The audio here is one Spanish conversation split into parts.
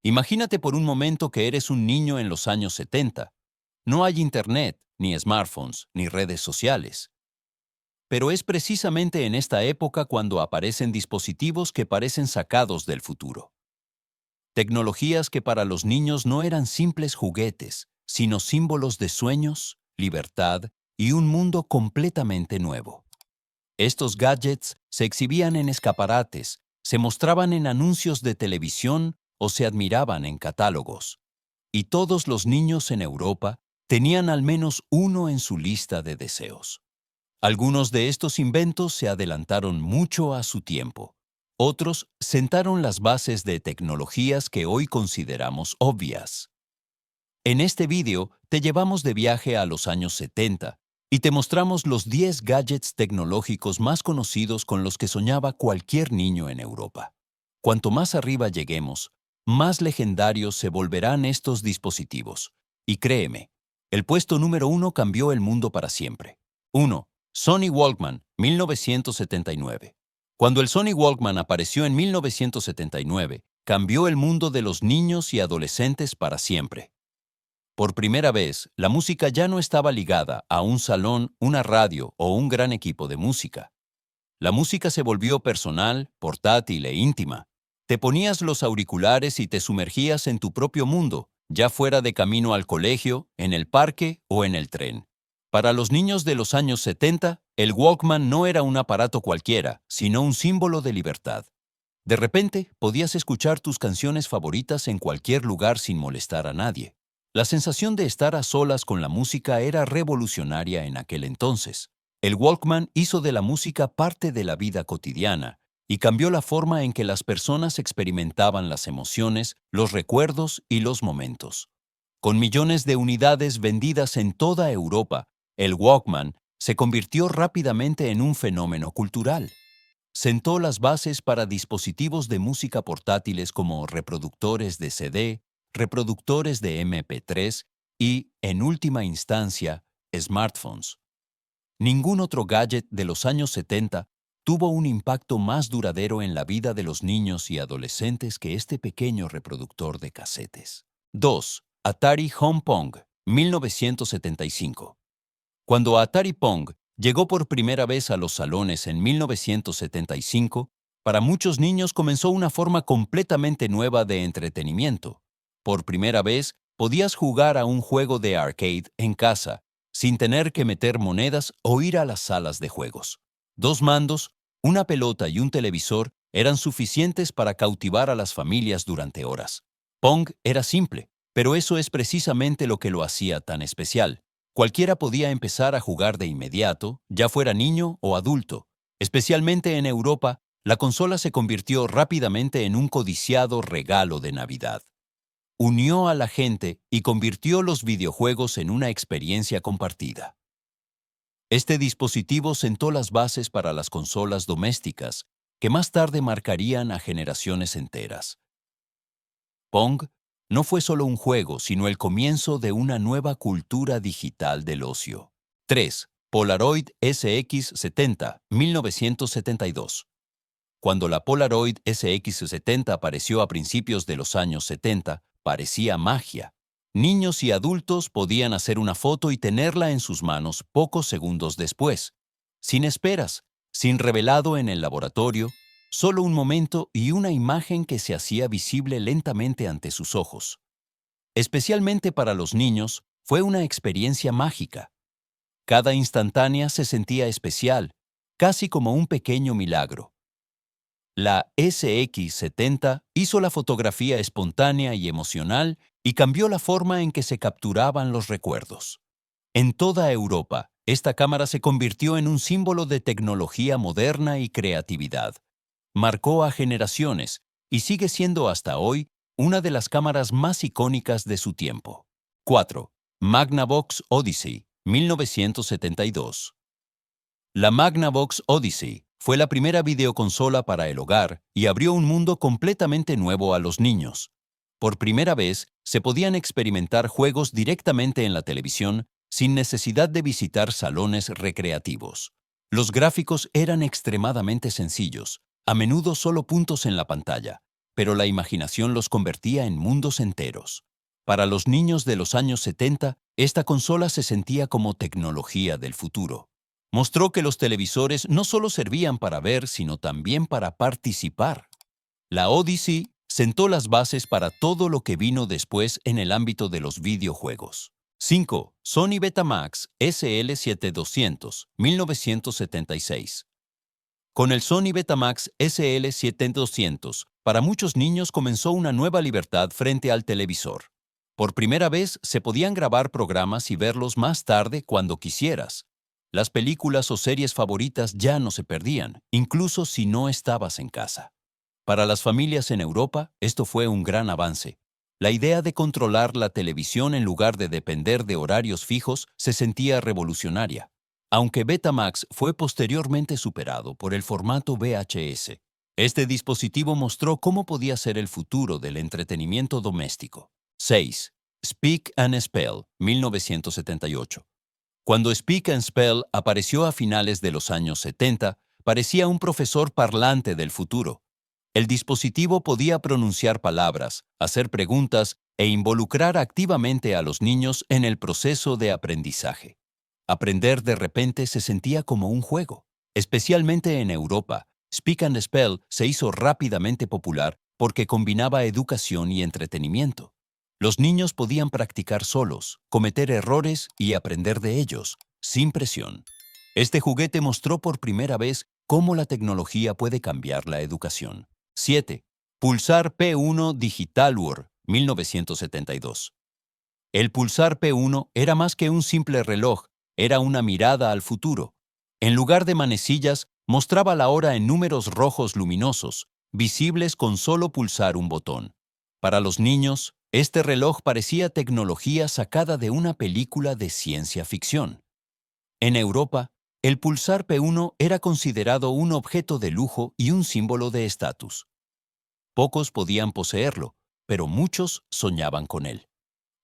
Imagínate por un momento que eres un niño en los años 70. No hay internet, ni smartphones, ni redes sociales. Pero es precisamente en esta época cuando aparecen dispositivos que parecen sacados del futuro. Tecnologías que para los niños no eran simples juguetes, sino símbolos de sueños, libertad y un mundo completamente nuevo. Estos gadgets se exhibían en escaparates, se mostraban en anuncios de televisión o se admiraban en catálogos. Y todos los niños en Europa tenían al menos uno en su lista de deseos. Algunos de estos inventos se adelantaron mucho a su tiempo. Otros sentaron las bases de tecnologías que hoy consideramos obvias. En este vídeo te llevamos de viaje a los años 70 y te mostramos los 10 gadgets tecnológicos más conocidos con los que soñaba cualquier niño en Europa. Cuanto más arriba lleguemos, más legendarios se volverán estos dispositivos. Y créeme, el puesto número 1 cambió el mundo para siempre. 1. Sony Walkman, 1979. Cuando el Sony Walkman apareció en 1979, cambió el mundo de los niños y adolescentes para siempre. Por primera vez, la música ya no estaba ligada a un salón, una radio o un gran equipo de música. La música se volvió personal, portátil e íntima. Te ponías los auriculares y te sumergías en tu propio mundo, ya fuera de camino al colegio, en el parque o en el tren. Para los niños de los años 70, el Walkman no era un aparato cualquiera, sino un símbolo de libertad. De repente, podías escuchar tus canciones favoritas en cualquier lugar sin molestar a nadie. La sensación de estar a solas con la música era revolucionaria en aquel entonces. El Walkman hizo de la música parte de la vida cotidiana y cambió la forma en que las personas experimentaban las emociones, los recuerdos y los momentos. Con millones de unidades vendidas en toda Europa, el Walkman se convirtió rápidamente en un fenómeno cultural. Sentó las bases para dispositivos de música portátiles como reproductores de CD, reproductores de MP3 y, en última instancia, smartphones. Ningún otro gadget de los años 70 tuvo un impacto más duradero en la vida de los niños y adolescentes que este pequeño reproductor de casetes. 2. Atari Home Pong, 1975. Cuando Atari Pong llegó por primera vez a los salones en 1975, para muchos niños comenzó una forma completamente nueva de entretenimiento. Por primera vez, podías jugar a un juego de arcade en casa, sin tener que meter monedas o ir a las salas de juegos. 2 mandos, una pelota y un televisor eran suficientes para cautivar a las familias durante horas. Pong era simple, pero eso es precisamente lo que lo hacía tan especial. Cualquiera podía empezar a jugar de inmediato, ya fuera niño o adulto. Especialmente en Europa, la consola se convirtió rápidamente en un codiciado regalo de Navidad. Unió a la gente y convirtió los videojuegos en una experiencia compartida. Este dispositivo sentó las bases para las consolas domésticas, que más tarde marcarían a generaciones enteras. Pong no fue solo un juego, sino el comienzo de una nueva cultura digital del ocio. 3. Polaroid SX70, 1972. Cuando la Polaroid SX70 apareció a principios de los años 70, parecía magia. Niños y adultos podían hacer una foto y tenerla en sus manos pocos segundos después. Sin esperas, sin revelado en el laboratorio, solo un momento y una imagen que se hacía visible lentamente ante sus ojos. Especialmente para los niños, fue una experiencia mágica. Cada instantánea se sentía especial, casi como un pequeño milagro. La SX70 hizo la fotografía espontánea y emocional y cambió la forma en que se capturaban los recuerdos. En toda Europa, esta cámara se convirtió en un símbolo de tecnología moderna y creatividad. Marcó a generaciones y sigue siendo hasta hoy una de las cámaras más icónicas de su tiempo. 4. Magnavox Odyssey, 1972. La Magnavox Odyssey fue la primera videoconsola para el hogar y abrió un mundo completamente nuevo a los niños. Por primera vez, se podían experimentar juegos directamente en la televisión sin necesidad de visitar salones recreativos. Los gráficos eran extremadamente sencillos, a menudo solo puntos en la pantalla, pero la imaginación los convertía en mundos enteros. Para los niños de los años 70, esta consola se sentía como tecnología del futuro. Mostró que los televisores no solo servían para ver, sino también para participar. La Odyssey sentó las bases para todo lo que vino después en el ámbito de los videojuegos. 5. Sony Betamax SL7200, 1976. Con el Sony Betamax SL7200, para muchos niños comenzó una nueva libertad frente al televisor. Por primera vez se podían grabar programas y verlos más tarde cuando quisieras. Las películas o series favoritas ya no se perdían, incluso si no estabas en casa. Para las familias en Europa, esto fue un gran avance. La idea de controlar la televisión en lugar de depender de horarios fijos se sentía revolucionaria, aunque Betamax fue posteriormente superado por el formato VHS. Este dispositivo mostró cómo podía ser el futuro del entretenimiento doméstico. 6. Speak and Spell, 1978. Cuando Speak and Spell apareció a finales de los años 70, parecía un profesor parlante del futuro. El dispositivo podía pronunciar palabras, hacer preguntas e involucrar activamente a los niños en el proceso de aprendizaje. Aprender de repente se sentía como un juego. Especialmente en Europa, Speak and Spell se hizo rápidamente popular porque combinaba educación y entretenimiento. Los niños podían practicar solos, cometer errores y aprender de ellos, sin presión. Este juguete mostró por primera vez cómo la tecnología puede cambiar la educación. 7. Pulsar P1 Digital War, 1972. El Pulsar P1 era más que un simple reloj, era una mirada al futuro. En lugar de manecillas, mostraba la hora en números rojos luminosos, visibles con solo pulsar un botón. Para los niños, este reloj parecía tecnología sacada de una película de ciencia ficción. En Europa, el Pulsar P1 era considerado un objeto de lujo y un símbolo de estatus. Pocos podían poseerlo, pero muchos soñaban con él.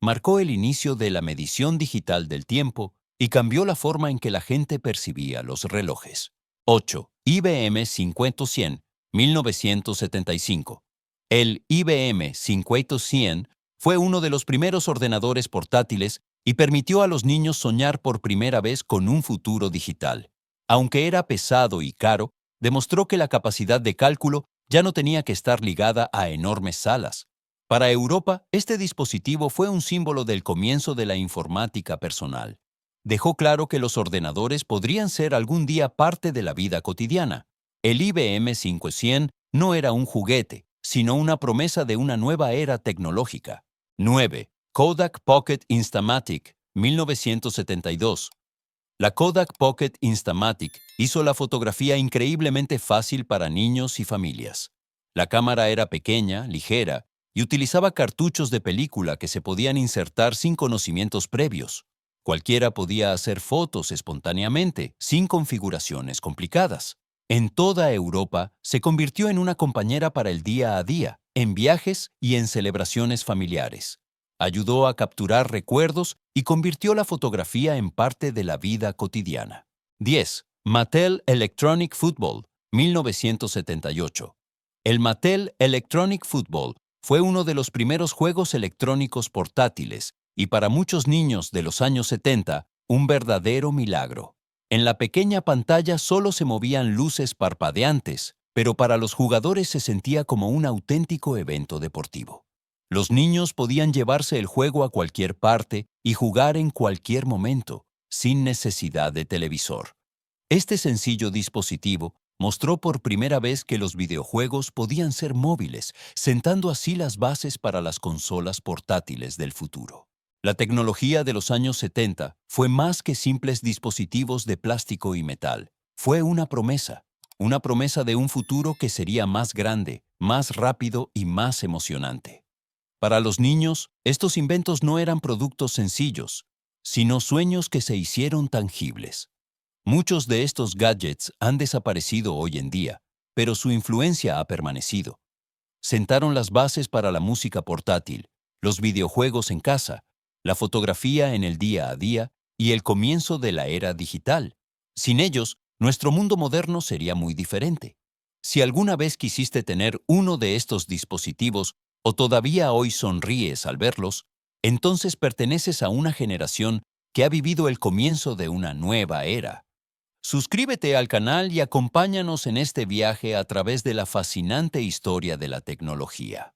Marcó el inicio de la medición digital del tiempo y cambió la forma en que la gente percibía los relojes. 8. IBM 5100, 1975. El IBM 5100 fue uno de los primeros ordenadores portátiles y permitió a los niños soñar por primera vez con un futuro digital. Aunque era pesado y caro, demostró que la capacidad de cálculo ya no tenía que estar ligada a enormes salas. Para Europa, este dispositivo fue un símbolo del comienzo de la informática personal. Dejó claro que los ordenadores podrían ser algún día parte de la vida cotidiana. El IBM 5100 no era un juguete, sino una promesa de una nueva era tecnológica. 9. Kodak Pocket Instamatic, 1972. La Kodak Pocket Instamatic hizo la fotografía increíblemente fácil para niños y familias. La cámara era pequeña, ligera, y utilizaba cartuchos de película que se podían insertar sin conocimientos previos. Cualquiera podía hacer fotos espontáneamente, sin configuraciones complicadas. En toda Europa, se convirtió en una compañera para el día a día, en viajes y en celebraciones familiares. Ayudó a capturar recuerdos y convirtió la fotografía en parte de la vida cotidiana. 10. Mattel Electronic Football, 1978. El Mattel Electronic Football fue uno de los primeros juegos electrónicos portátiles y para muchos niños de los años 70, un verdadero milagro. En la pequeña pantalla solo se movían luces parpadeantes, pero para los jugadores se sentía como un auténtico evento deportivo. Los niños podían llevarse el juego a cualquier parte y jugar en cualquier momento, sin necesidad de televisor. Este sencillo dispositivo mostró por primera vez que los videojuegos podían ser móviles, sentando así las bases para las consolas portátiles del futuro. La tecnología de los años 70 fue más que simples dispositivos de plástico y metal. Fue una promesa de un futuro que sería más grande, más rápido y más emocionante. Para los niños, estos inventos no eran productos sencillos, sino sueños que se hicieron tangibles. Muchos de estos gadgets han desaparecido hoy en día, pero su influencia ha permanecido. Sentaron las bases para la música portátil, los videojuegos en casa, la fotografía en el día a día y el comienzo de la era digital. Sin ellos, nuestro mundo moderno sería muy diferente. Si alguna vez quisiste tener uno de estos dispositivos o todavía hoy sonríes al verlos, entonces perteneces a una generación que ha vivido el comienzo de una nueva era. Suscríbete al canal y acompáñanos en este viaje a través de la fascinante historia de la tecnología.